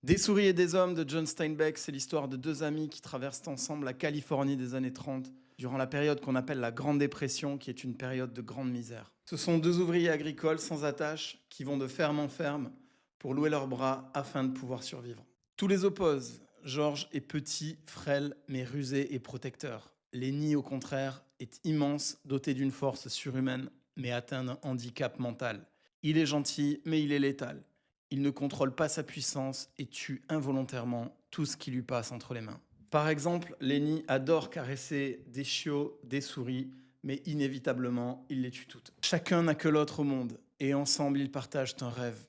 Des souris et des hommes de John Steinbeck, c'est l'histoire de deux amis qui traversent ensemble la Californie des années 30, durant la période qu'on appelle la Grande Dépression, qui est une période de grande misère. Ce sont deux ouvriers agricoles sans attache qui vont de ferme en ferme pour louer leurs bras afin de pouvoir survivre. Tous les opposent. George est petit, frêle, mais rusé et protecteur. Lenny, au contraire, est immense, doté d'une force surhumaine, mais atteint d'un handicap mental. Il est gentil, mais il est létal. Il ne contrôle pas sa puissance et tue involontairement tout ce qui lui passe entre les mains. Par exemple, Lenny adore caresser des chiots, des souris, mais inévitablement, il les tue toutes. Chacun n'a que l'autre au monde, et ensemble, ils partagent un rêve.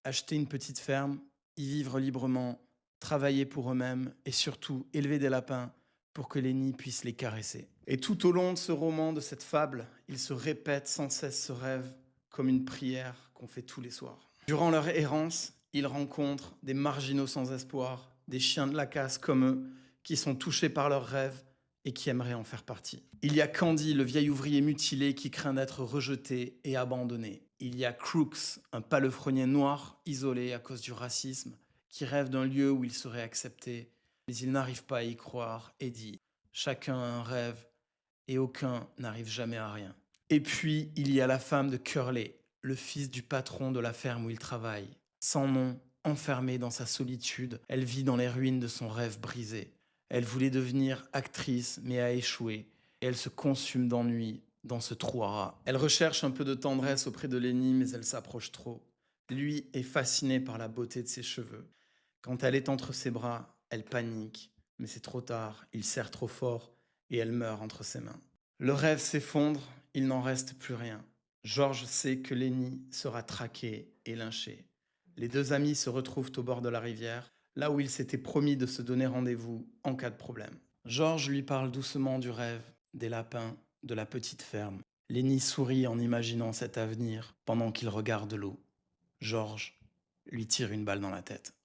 Acheter une petite ferme, y vivre librement, travailler pour eux-mêmes, et surtout élever des lapins pour que Lenny puisse les caresser. Et tout au long de ce roman, de cette fable, il se répète sans cesse ce rêve comme une prière qu'on fait tous les soirs. Durant leur errance, ils rencontrent des marginaux sans espoir, des chiens de la casse comme eux, qui sont touchés par leurs rêves et qui aimeraient en faire partie. Il y a Candy, le vieil ouvrier mutilé qui craint d'être rejeté et abandonné. Il y a Crooks, un palefrenier noir isolé à cause du racisme, qui rêve d'un lieu où il serait accepté, mais il n'arrive pas à y croire et dit « Chacun a un rêve et aucun n'arrive jamais à rien ». Et puis, il y a la femme de Curley, le fils du patron de la ferme où il travaille. Sans nom, enfermée dans sa solitude, elle vit dans les ruines de son rêve brisé. Elle voulait devenir actrice, mais a échoué. Et elle se consume d'ennui dans ce trou à rats. Elle recherche un peu de tendresse auprès de Lenny, mais elle s'approche trop. Lui est fasciné par la beauté de ses cheveux. Quand elle est entre ses bras, elle panique. Mais c'est trop tard, il serre trop fort et elle meurt entre ses mains. Le rêve s'effondre, il n'en reste plus rien. George sait que Lenny sera traqué et lynché. Les deux amis se retrouvent au bord de la rivière, là où ils s'étaient promis de se donner rendez-vous en cas de problème. George lui parle doucement du rêve, des lapins, de la petite ferme. Lenny sourit en imaginant cet avenir pendant qu'il regarde l'eau. George lui tire une balle dans la tête.